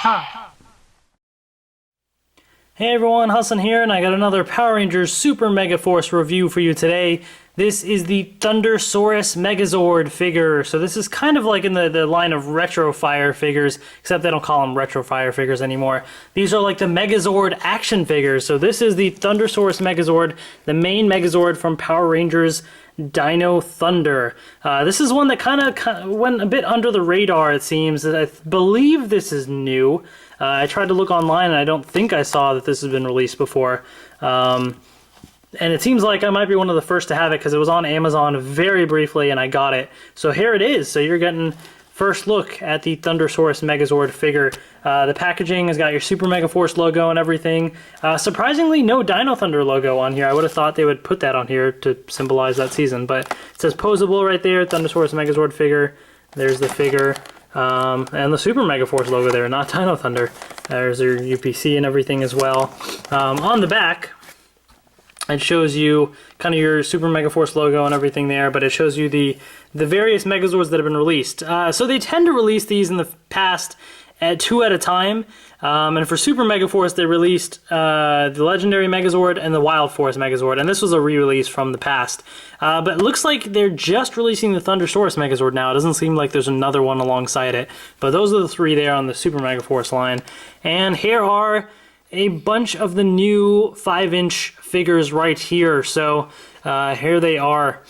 Hey everyone, Hassan here, and I got another Power Rangers Super Megaforce review for you today. This is the Thundersaurus Megazord figure. So this is kind of like in the line of Retrofire figures, except they don't call them Retrofire figures anymore. These are like the Megazord action figures. So this is the Thundersaurus Megazord, the main Megazord from Power Rangers Dino Thunder. This is one that kind of went a bit under the radar, it seems. I believe this is new. I tried to look online and I don't think I saw that this has been released before. And it seems like I might be one of the first to have it because it was on Amazon very briefly and I got it. So here it is. So you're getting first look at the Thundersaurus Megazord figure. The packaging has got your Super Megaforce logo and everything. Surprisingly, no Dino Thunder logo on here. I would have thought they would put that on here to symbolize that season. But it says posable right there, Thundersaurus Megazord figure. There's the figure. And the Super Megaforce logo there, not Dino Thunder. There's your UPC and everything as well. On the back, it shows you kind of your Super Megaforce logo and everything there, but it shows you the various Megazords that have been released. So they tend to release these in the past at 2 at a time. And for Super Megaforce, they released the Legendary Megazord and the Wild Force Megazord, and this was a re-release from the past. But it looks like they're just releasing the Thundersaurus Megazord now. It doesn't seem like there's another one alongside it. But those are the 3 there on the Super Megaforce line. And here are a bunch of the new 5-inch figures right here. So here they are.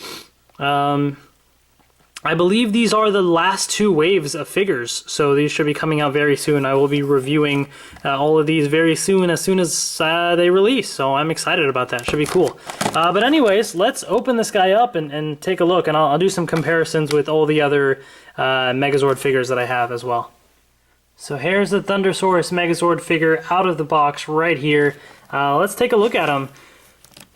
I believe these are the last 2 waves of figures, so these should be coming out very soon. I will be reviewing all of these very soon as they release, so I'm excited about that. Should be cool. But anyways, let's open this guy up and take a look, and I'll do some comparisons with all the other Megazord figures that I have as well. So here's the Thundersaurus Megazord figure out of the box right here. Let's take a look at him.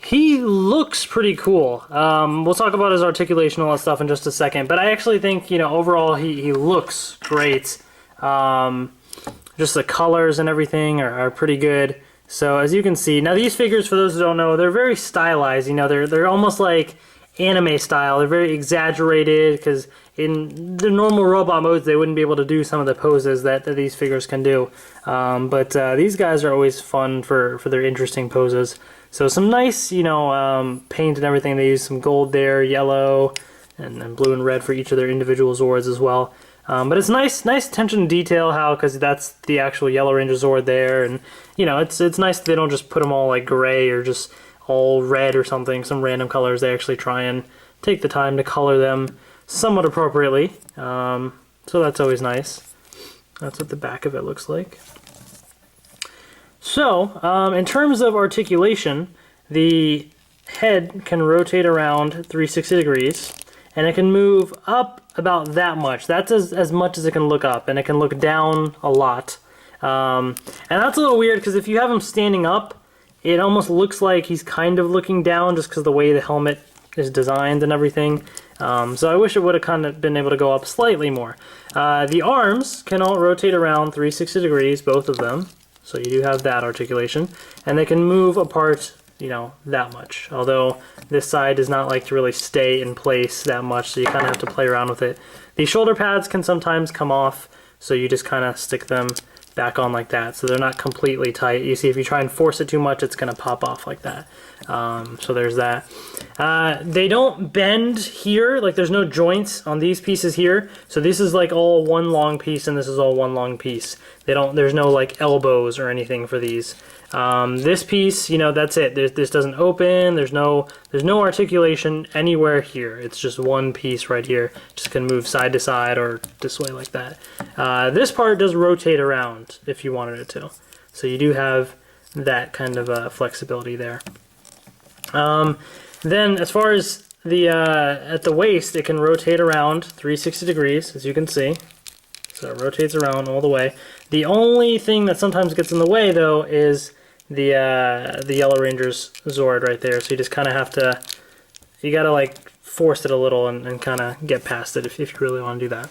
He looks pretty cool. We'll talk about his articulation and all that stuff in just a second, but I actually think, you know, overall he looks great. Just the colors and everything are pretty good. So as you can see, now these figures, for those who don't know, they're very stylized. You know, they're almost like anime style. They're very exaggerated because in the normal robot modes they wouldn't be able to do some of the poses that these figures can do. But these guys are always fun for their interesting poses. So some nice, you know, paint and everything. They use some gold there, yellow, and then blue and red for each of their individual Zords as well. But it's nice attention to detail, how, because that's the actual Yellow Ranger Zord there, and you know, it's nice that they don't just put them all like gray or just all red or something, some random colors. They actually try and take the time to color them somewhat appropriately. So that's always nice. That's what the back of it looks like. So, in terms of articulation, the head can rotate around 360 degrees, and it can move up about that much. That's as much as it can look up, and it can look down a lot. And that's a little weird, because if you have him standing up, it almost looks like he's kind of looking down, just because the way the helmet is designed and everything. So I wish it would have kind of been able to go up slightly more. The arms can all rotate around 360 degrees, both of them. So you do have that articulation, and they can move apart, you know, that much. Although this side does not like to really stay in place that much, so you kind of have to play around with it. The shoulder pads can sometimes come off, so you just kind of stick them back on like that, so they're not completely tight. You see, if you try and force it too much, it's going to pop off like that. So there's that. They don't bend here, like there's no joints on these pieces here. So this is like all one long piece, and this is all one long piece. There's no like elbows or anything for these. This piece, you know, that's it. This doesn't open. There's no articulation anywhere here. It's just one piece right here. Just can move side to side or this way like that. This part does rotate around if you wanted it to. So you do have that kind of flexibility there. Then as far as the at the waist, it can rotate around 360 degrees, as you can see. So it rotates around all the way. The only thing that sometimes gets in the way, though, is the Yellow Ranger's Zord right there. So you just kind of have to, you got to like force it a little and kind of get past it if you really want to do that.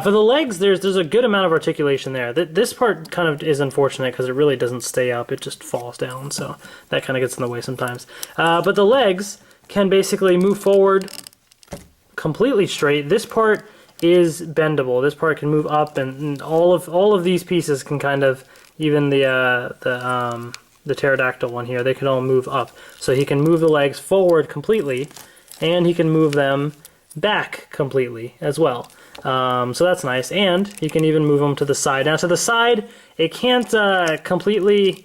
For the legs, there's a good amount of articulation there. This part kind of is unfortunate because it really doesn't stay up. It just falls down, so that kind of gets in the way sometimes. But the legs can basically move forward completely straight. This part is bendable. This part can move up, and all of these pieces can kind of, even the pterodactyl one here, they can all move up. So he can move the legs forward completely, and he can move them back completely as well. So that's nice, and he can even move them to the side. Now to the side, it can't completely,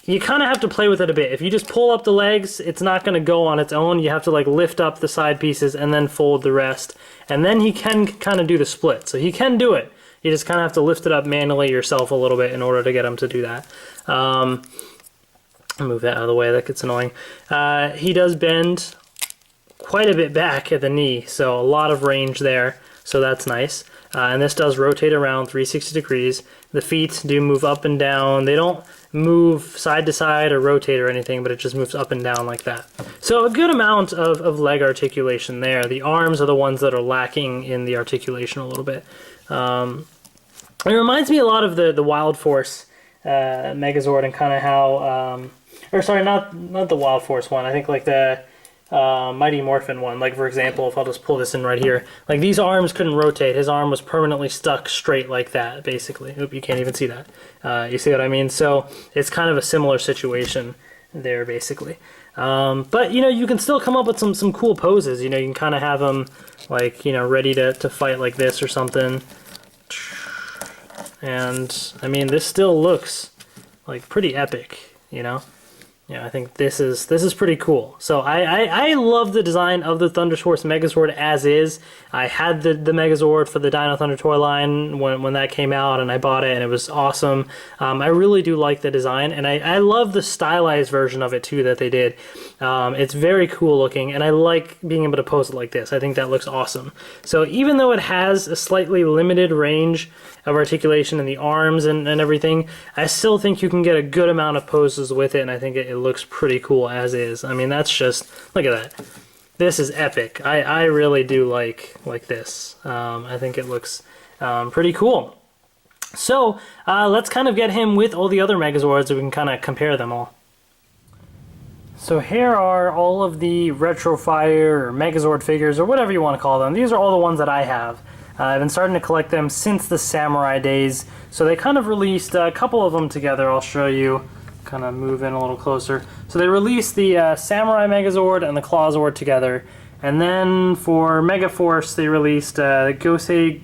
you kind of have to play with it a bit. If you just pull up the legs, it's not going to go on its own. You have to like lift up the side pieces and then fold the rest, and then he can kind of do the split. So he can do it. You just kind of have to lift it up manually yourself a little bit in order to get him to do that. Move that out of the way, that gets annoying. He does bend quite a bit back at the knee, so a lot of range there, so that's nice. And this does rotate around 360 degrees. The feet do move up and down. They don't move side to side or rotate or anything, but it just moves up and down like that. So a good amount of leg articulation there. The arms are the ones that are lacking in the articulation a little bit. It reminds me a lot of the Wild Force Megazord, and kind of how, or sorry, not the Wild Force one. I think like the Mighty Morphin one. Like for example, if I'll just pull this in right here, like these arms couldn't rotate. His arm was permanently stuck straight like that, basically. Oop, you can't even see that. You see what I mean? So it's kind of a similar situation there, basically. But you know, you can still come up with some cool poses. You know, you can kind of have them like, you know, ready to fight like this or something. And I mean, this still looks like pretty epic, you know. Yeah, I think this is pretty cool. So I love the design of the Thundersaurus Megazord as is. I had the Megazord for the Dino Thunder toy line when that came out, and I bought it, and it was awesome. I really do like the design, and I love the stylized version of it too that they did. It's very cool looking, and I like being able to pose it like this. I think that looks awesome. So even though it has a slightly limited range of articulation in the arms and everything, I still think you can get a good amount of poses with it, and I think it looks pretty cool as is. I mean, that's just, look at that. This is epic. I really do like this. I think it looks pretty cool. So let's kind of get him with all the other Megazords so we can kind of compare them all. So here are all of the Retrofire or Megazord figures, or whatever you want to call them. These are all the ones that I have. I've been starting to collect them since the Samurai days. So they kind of released a couple of them together. I'll show you. Kind of move in a little closer. So they released the Samurai Megazord and the Clawzord together. And then for Megaforce, they released Gosei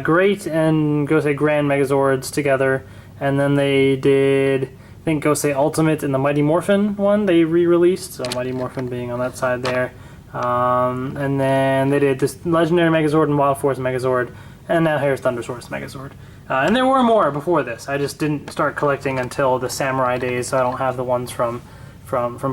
Great and Gosei Grand Megazords together. And then they did, I think, Gosei Ultimate and the Mighty Morphin one they re-released. So Mighty Morphin being on that side there. And then they did this Legendary Megazord and Wild Force Megazord, and now here's Thundersaurus Megazord. And there were more before this. I just didn't start collecting until the Samurai days, so I don't have the ones from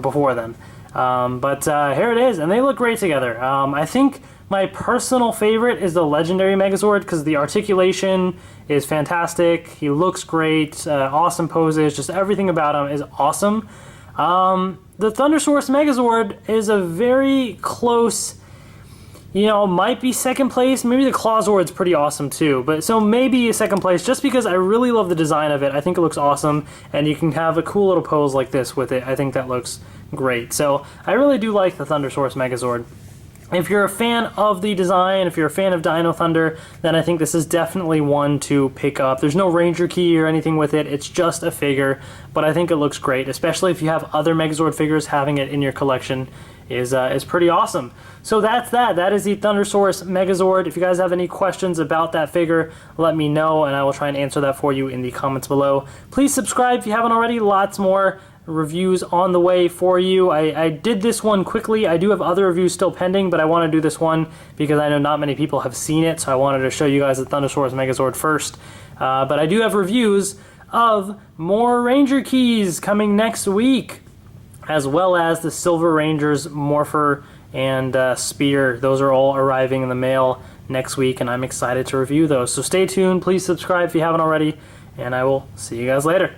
before then. But here it is, and they look great together. I think my personal favorite is the Legendary Megazord because the articulation is fantastic. He looks great, awesome poses, just everything about him is awesome. The Thundersaurus Megazord is a very close, you know, might be second place. Maybe the Clawzord's pretty awesome too, but so maybe a second place just because I really love the design of it. I think it looks awesome, and you can have a cool little pose like this with it. I think that looks great. So I really do like the Thundersaurus Megazord. If you're a fan of the design, if you're a fan of Dino Thunder, then I think this is definitely one to pick up. There's no Ranger key or anything with it. It's just a figure, but I think it looks great, especially if you have other Megazord figures. Having it in your collection is pretty awesome. So that's that. That is the Thundersaurus Megazord. If you guys have any questions about that figure, let me know, and I will try and answer that for you in the comments below. Please subscribe if you haven't already. Lots more reviews on the way for you. I did this one quickly. I do have other reviews still pending, but I want to do this one because I know not many people have seen it, so I wanted to show you guys the Thundersaurus Megazord first. But I do have reviews of more Ranger keys coming next week, as well as the Silver Rangers Morpher and Spear. Those are all arriving in the mail next week, and I'm excited to review those. So stay tuned. Please subscribe if you haven't already, and I will see you guys later.